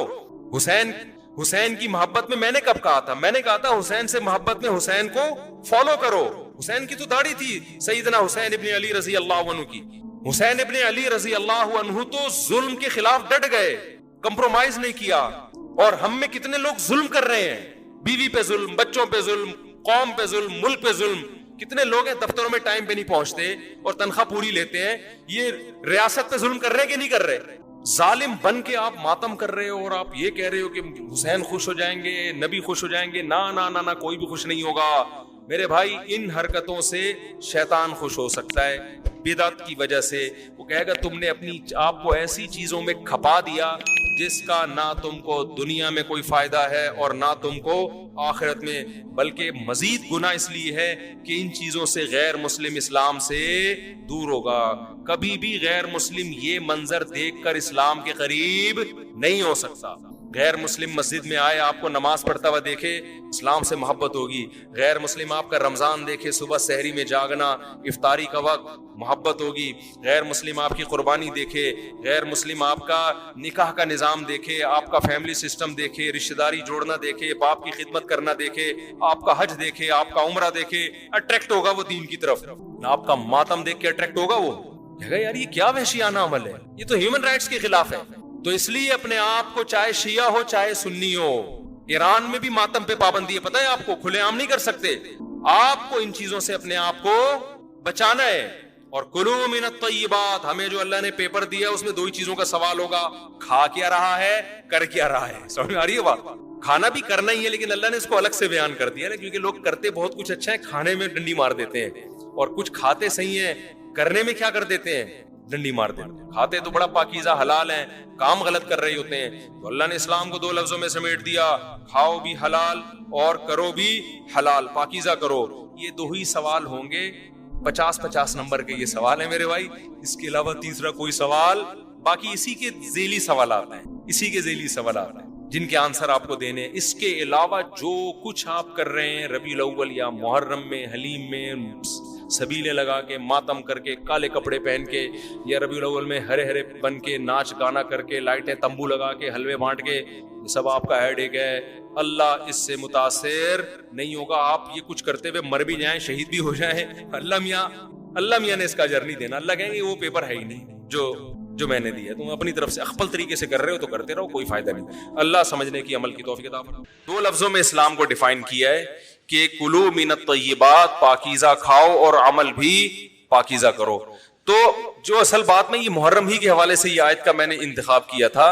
حسین کی محبت میں نے کب کہا تھا؟ میں نے کہا تھا حسین سے محبت میں حسین کو فالو کرو. حسین کی تو داڑھی تھی سیدنا حسین ابن علی رضی اللہ عنہ کی. حسین ابن علی رضی اللہ عنہ تو ظلم کے خلاف ڈٹ گئے, کمپرومائز نہیں کیا. اور ہم میں کتنے لوگ ظلم کر رہے ہیں, بیوی پہ ظلم, بچوں پہ ظلم, قوم پہ ظلم, ملک پہ ظلم. کتنے لوگ ہیں دفتروں میں ٹائم پہ نہیں پہنچتے اور تنخواہ پوری لیتے ہیں. یہ ریاست پہ ظلم کر رہے کہ نہیں کر رہے؟ ظالم بن کے آپ ماتم کر رہے ہو اور آپ یہ کہہ رہے ہو کہ حسین خوش ہو جائیں گے, نبی خوش ہو جائیں گے. نہ کوئی بھی خوش نہیں ہوگا میرے بھائی. ان حرکتوں سے شیطان خوش ہو سکتا ہے بدعت کی وجہ سے. وہ کہے گا تم نے اپنی آپ کو ایسی چیزوں میں کھپا دیا جس کا نہ تم کو دنیا میں کوئی فائدہ ہے اور نہ تم کو آخرت میں, بلکہ مزید گناہ اس لیے ہے کہ ان چیزوں سے غیر مسلم اسلام سے دور ہوگا. کبھی بھی غیر مسلم یہ منظر دیکھ کر اسلام کے قریب نہیں ہو سکتا. غیر مسلم مسجد میں آئے آپ کو نماز پڑھتا ہوا دیکھے اسلام سے محبت ہوگی. غیر مسلم آپ کا رمضان دیکھے, صبح سحری میں جاگنا, افطاری کا وقت, محبت ہوگی. غیر مسلم آپ کی قربانی دیکھے, غیر مسلم آپ کا نکاح کا نظام دیکھے, آپ کا فیملی سسٹم دیکھے, رشتہ داری جوڑنا دیکھے, باپ کی خدمت کرنا دیکھے, آپ کا حج دیکھے, آپ کا عمرہ دیکھے, اٹریکٹ ہوگا وہ دین کی طرف. آپ کا ماتم دیکھ کے اٹریکٹ ہوگا وہ, کہے گا یار یہ کیا وحشیانہ عمل ہے, یہ تو ہیومن رائٹس کے خلاف ہے. تو اس لیے اپنے آپ کو, چاہے شیعہ ہو چاہے سنی ہو, ایران میں بھی ماتم پہ پابندی ہے, پتہ ہے آپ کو, کھلے عام نہیں کر سکتے. آپ کو ان چیزوں سے اپنے آپ کو بچانا ہے. اور کلو من الطیبات, ہمیں جو اللہ نے پیپر دیا اس میں دو ہی چیزوں کا سوال ہوگا, کھا کیا رہا ہے, کر کیا رہا ہے. سمجھ میں آ رہی ہے بات؟ کھانا بھی کرنا ہی ہے, لیکن اللہ نے اس کو الگ سے بیان کر دیا نا, کیونکہ لوگ کرتے بہت کچھ اچھا ہے, کھانے میں ڈنڈی مار دیتے ہیں, اور کچھ کھاتے صحیح ہیں, کرنے میں کیا کر دیتے ہیں, ڈنڈی مار دیتے ہیں. کھاتے تو بڑا پاکیزہ حلال ہیں, کام غلط کر رہے ہوتے ہیں. تو اللہ نے اسلام کو دو لفظوں میں سمیٹ دیا, کھاؤ بھی حلال اور کرو بھی حلال, پاکیزہ کرو. یہ دو ہی سوال ہوں گے, 50 نمبر کے یہ سوال ہیں میرے بھائی, اس کے علاوہ تیسرا کوئی سوال, باقی اسی کے ذیلی سوالات ہیں, اسی کے ذیلی سوالات ہیں جن کے آنسر آپ کو دینے. اس کے علاوہ جو کچھ آپ کر رہے ہیں ربیع الاول یا محرم میں, حلیم میں, سبیلے لگا کے, ماتم کر کے, کالے کپڑے پہن کے, یا ربیع الاول میں ہرے ہرے بن کے, ناچ گانا کر کے, لائٹیں تمبو لگا کے, حلوے بانٹ کے, یہ سب آپ کا ہیڈ ایک ہے. اللہ اس سے متاثر نہیں ہوگا. آپ یہ کچھ کرتے ہوئے مر بھی جائیں, شہید بھی ہو جائیں, اللہ میاں نے اس کا اجر نہیں دینا. اللہ کہیں گے وہ پیپر ہے ہی نہیں جو میں نے دیا, تم اپنی طرف سے اخپل طریقے سے کر رہے ہو تو کرتے رہو, کوئی فائدہ نہیں. اللہ سمجھنے کی, عمل کی توفیق عطا فرمائے. دو لفظوں میں اسلام کو ڈیفائن کیا ہے کہ کلو من الطیبات, پاکیزہ کھاؤ اور عمل بھی پاکیزہ کرو. تو جو اصل بات میں یہ محرم ہی کے حوالے سے یہ آیت کا میں نے انتخاب کیا تھا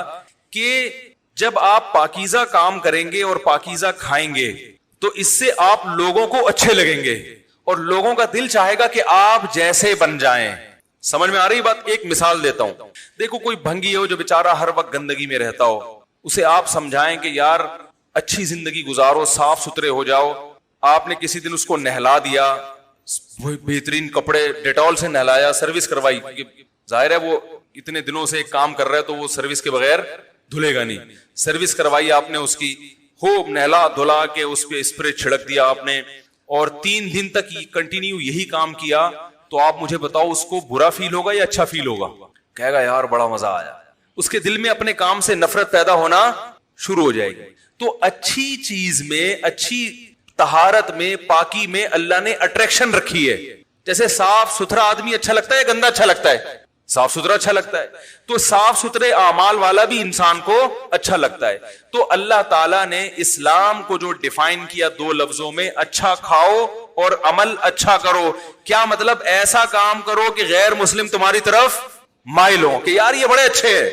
کہ جب آپ پاکیزہ کام کریں گے اور پاکیزہ کھائیں گے تو اس سے آپ لوگوں کو اچھے لگیں گے اور لوگوں کا دل چاہے گا کہ آپ جیسے بن جائیں. سمجھ میں آ رہی بات؟ ایک مثال دیتا ہوں. دیکھو کوئی بھنگی ہو جو بیچارہ ہر وقت گندگی میں رہتا ہو, اسے آپ سمجھائیں کہ یار اچھی زندگی گزارو, صاف ستھرے ہو جاؤ. آپ نے کسی دن اس کو نہلا دیا, بہترین کپڑے ڈیٹول سے نہلایا, سروس کروائی, ظاہر ہے وہ اتنے دنوں سے ایک کام کر رہا ہے تو وہ سروس کے بغیر دھلے گا نہیں. سروس کروائی آپ نے اس کی, خوب نہلا دھلا کے اس پہ اسپرے چھڑک دیا آپ نے, اور 3 دن تک کنٹینیو یہی کام کیا, تو آپ مجھے بتاؤ اس کو برا فیل ہوگا یا اچھا فیل ہوگا؟ کہے گا یار بڑا مزہ آیا. اس کے دل میں اپنے کام سے نفرت پیدا ہونا شروع ہو جائے گی. تو اچھی چیز میں, اچھی طہارت میں, پاکی میں اللہ نے اٹریکشن رکھی ہے. جیسے صاف ستھرا آدمی اچھا لگتا ہے, گندا اچھا لگتا ہے, صاف ستھرا اچھا لگتا ہے, تو صاف ستھرے اعمال والا بھی انسان کو اچھا لگتا ہے. تو اللہ تعالیٰ نے اسلام کو جو ڈیفائن کیا دو لفظوں میں, اچھا کھاؤ اور عمل اچھا کرو. کیا مطلب؟ ایسا کام کرو کہ غیر مسلم تمہاری طرف مائل ہو کہ یار یہ بڑے اچھے ہیں.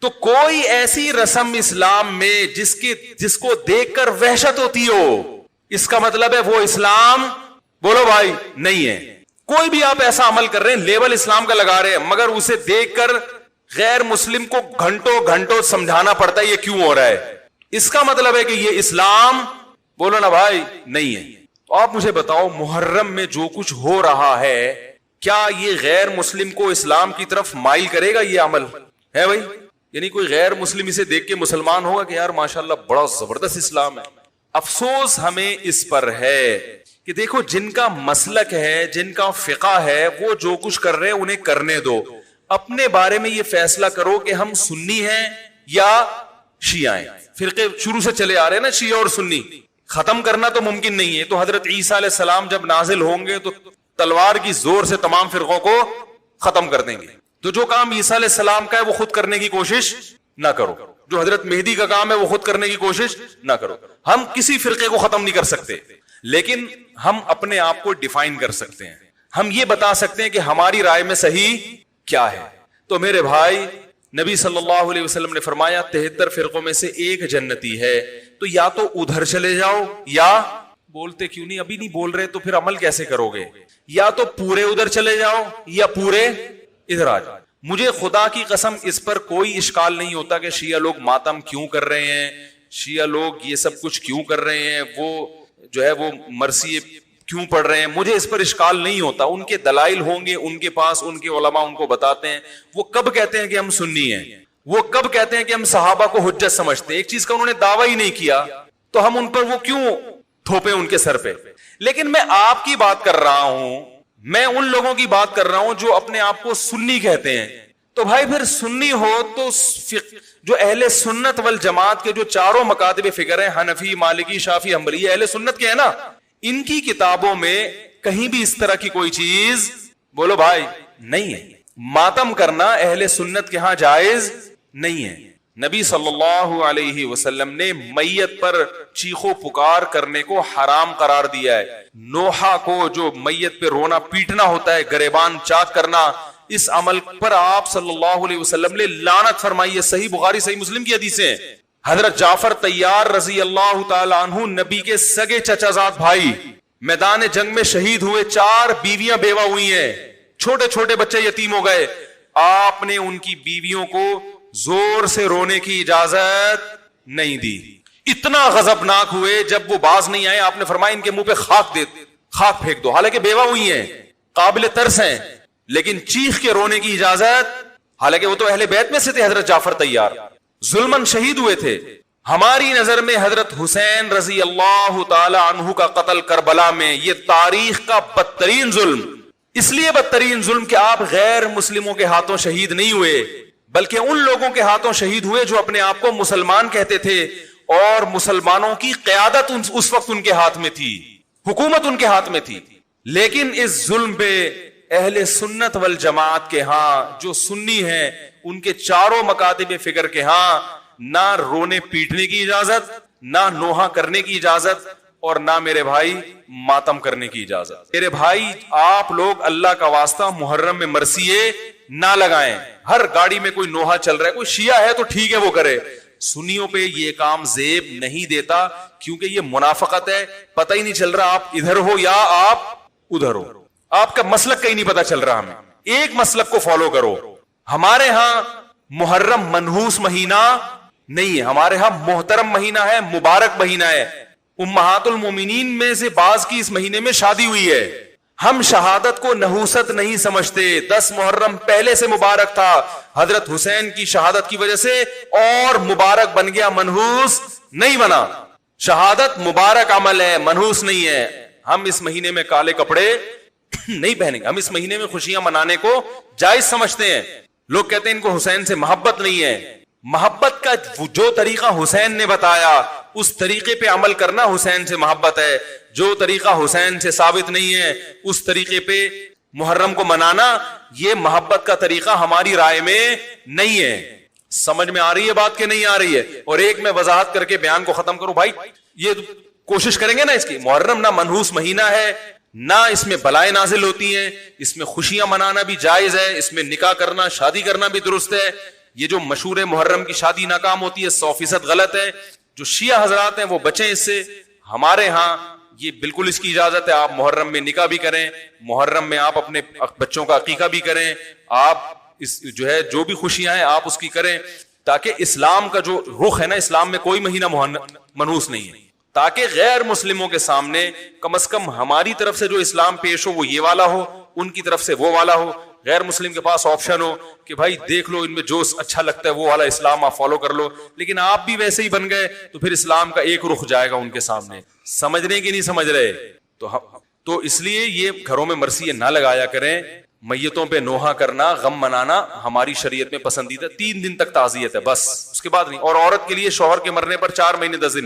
تو کوئی ایسی رسم اسلام میں جس کو دیکھ کر وحشت ہوتی ہو, اس کا مطلب ہے وہ اسلام, بولو بھائی, نہیں ہے. کوئی بھی آپ ایسا عمل کر رہے ہیں, لیبل اسلام کا لگا رہے ہیں, مگر اسے دیکھ کر غیر مسلم کو گھنٹوں سمجھانا پڑتا ہے یہ کیوں ہو رہا ہے, اس کا مطلب ہے کہ یہ اسلام, بولو نا بھائی, نہیں ہے. تو آپ مجھے بتاؤ محرم میں جو کچھ ہو رہا ہے, کیا یہ غیر مسلم کو اسلام کی طرف مائل کرے گا؟ یہ عمل ہے بھائی. یعنی کوئی غیر مسلم اسے دیکھ کے مسلمان ہوگا کہ یار ماشاءاللہ بڑا زبردست اسلام ہے. افسوس ہمیں اس پر ہے کہ دیکھو جن کا مسلک ہے, جن کا فقہ ہے, وہ جو کچھ کر رہے ہیں انہیں کرنے دو. اپنے بارے میں یہ فیصلہ کرو کہ ہم سنی ہیں یا شیعہ ہیں. فرقے شروع سے چلے آ رہے ہیں نا, شیعہ اور سنی, ختم کرنا تو ممکن نہیں ہے. تو حضرت عیسیٰ علیہ السلام جب نازل ہوں گے تو تلوار کی زور سے تمام فرقوں کو ختم کر دیں گے. تو جو کام عیسیٰ علیہ السلام کا ہے وہ خود کرنے کی کوشش نہ کرو, جو حضرت مہدی کا کام ہے وہ خود کرنے کی کوشش نہ کرو. ہم کسی فرقے کو ختم نہیں کر سکتے, لیکن ہم اپنے آپ کو ڈیفائن کر سکتے ہیں. ہم یہ بتا سکتے ہیں کہ ہماری رائے میں صحیح کیا ہے. تو میرے بھائی, نبی صلی اللہ علیہ وسلم نے فرمایا 73 فرقوں میں سے ایک جنتی ہے. تو یا تو ادھر چلے جاؤ, یا بولتے کیوں نہیں, ابھی نہیں بول رہے تو پھر عمل کیسے کرو گے, یا تو پورے ادھر چلے جاؤ یا پورے ادھر آ جاؤ. مجھے خدا کی قسم اس پر کوئی اشکال نہیں ہوتا کہ شیعہ لوگ ماتم کیوں کر رہے ہیں, شیعہ لوگ یہ سب کچھ کیوں کر رہے ہیں, وہ جو ہے وہ مرثیے کیوں پڑھ رہے ہیں. مجھے اس پر اشکال نہیں ہوتا. ان کے دلائل ہوں گے ان کے پاس, ان کے علماء ان کو بتاتے ہیں. وہ کب کہتے ہیں کہ ہم سنی ہیں؟ وہ کب کہتے ہیں کہ ہم صحابہ کو حجت سمجھتے ہیں؟ ایک چیز کا انہوں نے دعویٰ ہی نہیں کیا تو ہم ان پر وہ کیوں تھوپے ان کے سر پہ؟ لیکن میں آپ کی بات کر رہا ہوں، میں ان لوگوں کی بات کر رہا ہوں جو اپنے آپ کو سنی کہتے ہیں. تو بھائی پھر سنی ہو تو جو اہل سنت والجماعت کے جو چاروں مکاتب فکر ہیں، حنفی، مالکی، شافعی، حنبلی، اہل سنت کے ہیں نا، ان کی کتابوں میں کہیں بھی اس طرح کی کوئی چیز بولو بھائی نہیں ہے. ماتم کرنا اہل سنت کے ہاں جائز نہیں ہے. نبی صلی اللہ علیہ وسلم نے میت پر چیخو پکار کرنے کو حرام قرار دیا ہے. نوحہ کو جو میت پہ رونا پیٹنا ہوتا ہے، گریبان چاک کرنا، اس عمل پر آپ صلی اللہ علیہ وسلم نے لعنت فرمائی ہے. صحیح بخاری صحیح مسلم کی حدیثیں ہیں. حضرت جعفر طیار رضی اللہ تعالی عنہ نبی کے سگے چچا زاد بھائی میدان جنگ میں شہید ہوئے، 4 بیویاں بیوہ ہوئی ہیں، چھوٹے چھوٹے بچے یتیم ہو گئے. آپ نے ان کی بیویوں کو زور سے رونے کی اجازت نہیں دی. اتنا غضبناک ہوئے جب وہ باز نہیں آئے، آپ نے فرمایا ان کے منہ پہ خاک پھینک دو. حالانکہ بیوہ ہوئی ہیں، قابل ترس ہیں، لیکن چیخ کے رونے کی اجازت، حالانکہ وہ تو اہل بیت میں سے تھے. حضرت جعفر طیار ظلمن شہید ہوئے تھے. ہماری نظر میں حضرت حسین رضی اللہ تعالی عنہ کا قتل کربلا میں یہ تاریخ کا بدترین ظلم، اس لیے بدترین ظلم کہ آپ غیر مسلموں کے ہاتھوں شہید نہیں ہوئے، بلکہ ان لوگوں کے ہاتھوں شہید ہوئے جو اپنے آپ کو مسلمان کہتے تھے، اور مسلمانوں کی قیادت اس وقت ان کے ہاتھ میں تھی، حکومت ان کے ہاتھ میں تھی. لیکن اس ظلم پہ اہل سنت والجماعت کے ہاں جو سنی ہیں، ان کے چاروں مکاتب فکر کے ہاں نہ رونے پیٹنے کی اجازت، نہ نوحہ کرنے کی اجازت، اور نہ میرے بھائی ماتم کرنے کی اجازت. میرے بھائی آپ لوگ اللہ کا واسطہ محرم میں مرثیے نہ لگائیں. ہر گاڑی میں کوئی نوحہ چل رہا ہے، کوئی شیعہ ہے تو ٹھیک ہے وہ کرے. سنیوں پہ یہ کام زیب نہیں دیتا، کیونکہ یہ منافقت ہے. پتہ ہی نہیں چل رہا آپ ادھر ہو یا آپ ادھر ہو، آپ کا مسلک کہیں نہیں پتا چل رہا. ہمیں ایک مسلک کو فالو کرو. ہمارے ہاں محرم منحوس مہینہ نہیں ہے، ہمارے ہاں محترم مہینہ ہے، مبارک مہینہ ہے. امہات المومنین میں سے بعض کی اس مہینے میں شادی ہوئی ہے. ہم شہادت کو نحوست نہیں سمجھتے. 10 محرم پہلے سے مبارک تھا، حضرت حسین کی شہادت کی وجہ سے اور مبارک بن گیا، منحوس نہیں بنا. شہادت مبارک عمل ہے، منحوس نہیں ہے. ہم اس مہینے میں کالے کپڑے نہیں پہنیں گے. ہم اس مہینے میں خوشیاں منانے کو جائز سمجھتے ہیں. لوگ کہتے ہیں ان کو حسین سے محبت نہیں ہے. محبت کا جو طریقہ حسین نے بتایا اس طریقے پہ عمل کرنا حسین سے محبت ہے. جو طریقہ حسین سے ثابت نہیں ہے اس طریقے پہ محرم کو منانا یہ محبت کا طریقہ ہماری رائے میں نہیں ہے. سمجھ میں آ رہی ہے بات کہ نہیں آ رہی ہے؟ اور ایک میں وضاحت کر کے بیان کو ختم کروں. بھائی یہ کوشش کریں گے نا اس کی. محرم نہ منحوس مہینہ ہے، نہ اس میں بلائیں نازل ہوتی ہیں، اس میں خوشیاں منانا بھی جائز ہے، اس میں نکاح کرنا، شادی کرنا بھی درست ہے. یہ جو مشہور محرم کی شادی ناکام ہوتی ہے 100% غلط ہے. جو شیعہ حضرات ہیں وہ بچیں اس سے. ہمارے ہاں یہ بالکل اس کی اجازت ہے. آپ محرم میں نکاح بھی کریں، محرم میں آپ اپنے بچوں کا عقیقہ بھی کریں، آپ اس جو ہے جو بھی خوشیاں ہیں آپ اس کی کریں، تاکہ اسلام کا جو رخ ہے نا، اسلام میں کوئی مہینہ منحوس نہیں ہے، تاکہ غیر مسلموں کے سامنے کم از کم ہماری طرف سے جو اسلام پیش ہو وہ یہ والا ہو، ان کی طرف سے وہ والا ہو. غیر مسلم کے پاس آپشن ہو کہ بھائی دیکھ لو ان میں جو اچھا لگتا ہے وہ والا اسلام آپ فالو کر لو. لیکن آپ بھی ویسے ہی بن گئے تو پھر اسلام کا ایک رخ جائے گا ان کے سامنے. سمجھنے کی نہیں سمجھ رہے؟ تو اس لیے یہ گھروں میں مرثیے نہ لگایا کریں. میتوں پہ نوحہ کرنا، غم منانا ہماری شریعت میں پسندیدہ. 3 دن تک تعزیت ہے بس، اس کے بعد نہیں. اور عورت کے لیے شوہر کے مرنے پر 4 مہینے 10 دن